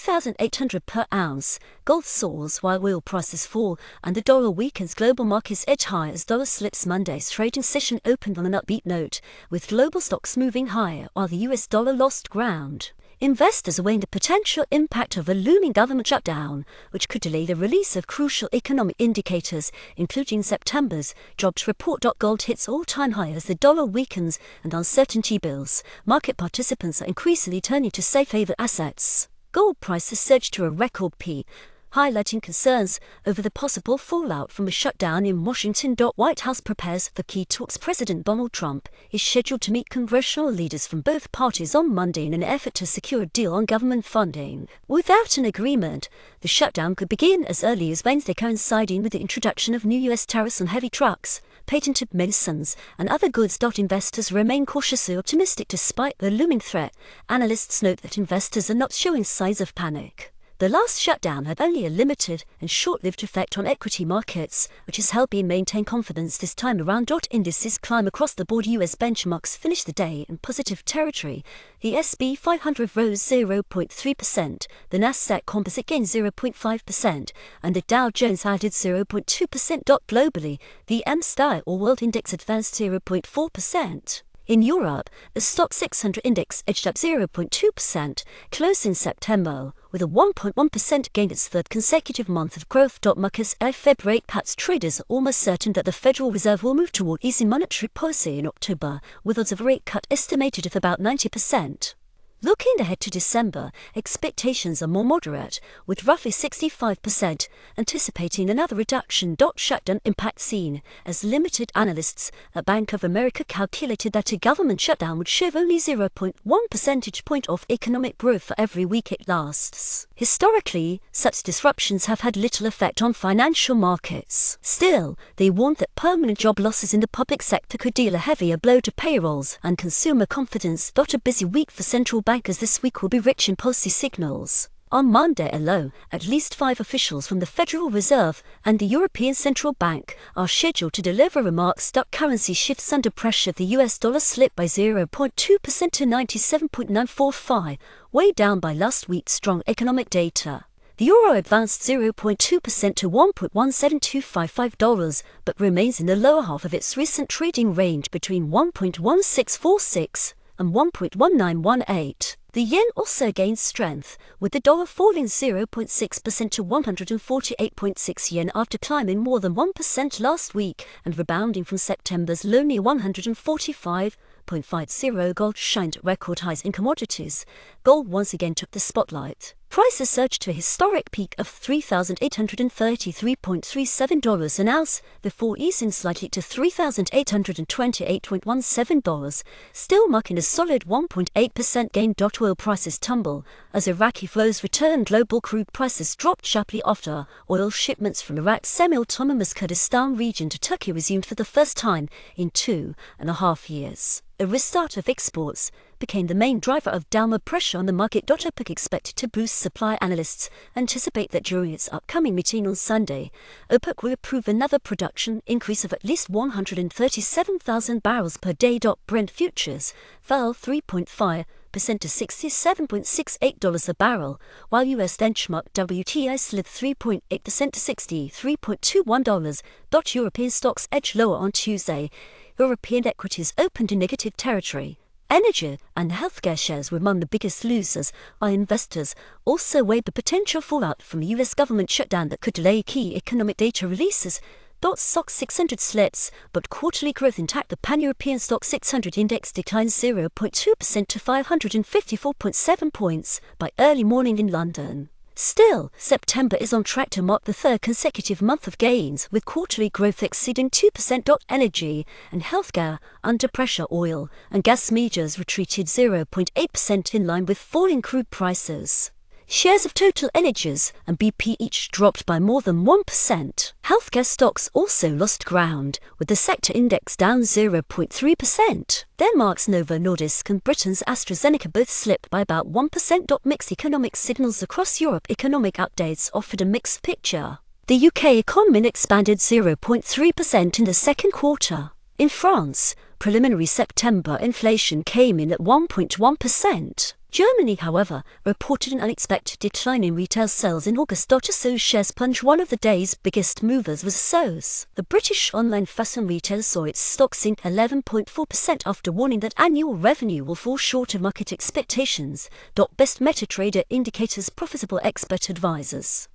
$3,800 per ounce. Gold soars while oil prices fall, and the dollar weakens. Global markets edge higher as dollar slips. Monday's trading session opened on an upbeat note, with global stocks moving higher while the US dollar lost ground. Investors are weighing the potential impact of a looming government shutdown, which could delay the release of crucial economic indicators, including September's jobs report. Gold hits all-time high as the dollar weakens and uncertainty builds. Market participants are increasingly turning to safe haven assets. Gold prices surged to a record peak, highlighting concerns over the possible fallout from a shutdown in Washington. White House prepares for key talks. President Donald Trump is scheduled to meet congressional leaders from both parties on Monday in an effort to secure a deal on government funding. Without an agreement, the shutdown could begin as early as Wednesday, coinciding with the introduction of new U.S. tariffs on heavy trucks, patented medicines, and other goods. Investors remain cautiously optimistic despite the looming threat. Analysts note that investors are not showing signs of panic. The last shutdown had only a limited and short-lived effect on equity markets, which is helping maintain confidence this time around. Indices climb across the board. US benchmarks finished the day in positive territory. The S&P 500 rose 0.3%, the Nasdaq Composite gained 0.5%, and the Dow Jones added 0.2%. Globally, the MSCI All-World Index advanced 0.4%. In Europe, the Stoxx 600 index edged up 0.2%, closed in September, with a 1.1% gain, its third consecutive month of growth. Markets Fed rate cuts. Traders are almost certain that the Federal Reserve will move toward easing monetary policy in October, with odds of a rate cut estimated at about 90%. Looking ahead to December, expectations are more moderate, with roughly 65% anticipating another reduction. Shutdown impact seen as limited. Analysts at Bank of America calculated that a government shutdown would shave only 0.1 percentage point off economic growth for every week it lasts. Historically, such disruptions have had little effect on financial markets. Still, they warned that permanent job losses in the public sector could deal a heavier blow to payrolls and consumer confidence. A busy week for central bankers this week will be rich in policy signals. On Monday alone, at least 5 officials from the Federal Reserve and the European Central Bank are scheduled to deliver remarks. Currency shifts under pressure. The US dollar slipped by 0.2% to 97.945, weighed down by last week's strong economic data. The euro advanced 0.2% to $1.17255, but remains in the lower half of its recent trading range between 1.1646 and 1.1918. The yen also gained strength, with the dollar falling 0.6% to 148.6 yen after climbing more than 1% last week and rebounding from September's low near 145.50. Gold shined at record highs in commodities. Gold once again took the spotlight. Prices surged to a historic peak of $3,833.37 an ounce before easing slightly to $3,828.17, still marking a solid 1.8% gain. Oil prices tumble as Iraqi flows return. Global crude prices dropped sharply after oil shipments from Iraq's semi-autonomous Kurdistan region to Turkey resumed for the first time in 2.5 years. A restart of exports became the main driver of downward pressure on the market. OPEC expected to boost supply. Analysts anticipate that during its upcoming meeting on Sunday, OPEC will approve another production increase of at least 137,000 barrels per day. Brent futures fell 3.5% to $67.68 a barrel, while US benchmark WTI slid 3.8% to $63.21. European stocks edged lower on Tuesday. European equities opened in negative territory. Energy and healthcare shares were among the biggest losers, while investors also weighed the potential fallout from the US government shutdown that could delay key economic data releases. Stoxx 600 slits, but quarterly growth intact. The Pan-European Stoxx 600 index declined 0.2% to 554.7 points by early morning in London. Still, September is on track to mark the third consecutive month of gains, with quarterly growth exceeding 2%. Energy and healthcare under pressure. Oil and gas majors retreated 0.8% in line with falling crude prices. Shares of Total Energies and BP each dropped by more than 1%. Healthcare stocks also lost ground, with the sector index down 0.3%. Denmark's Novo Nordisk and Britain's AstraZeneca both slipped by about 1%. Mixed economic signals across Europe. Economic updates offered a mixed picture. The UK economy expanded 0.3% in the second quarter. In France, preliminary September inflation came in at 1.1%. Germany, however, reported an unexpected decline in retail sales in August. Soars shares plunged. One of the day's biggest movers was soars. The British online fashion retailer saw its stock sink 11.4% after warning that annual revenue will fall short of market expectations. Best MetaTrader indicators profitable expert advisors.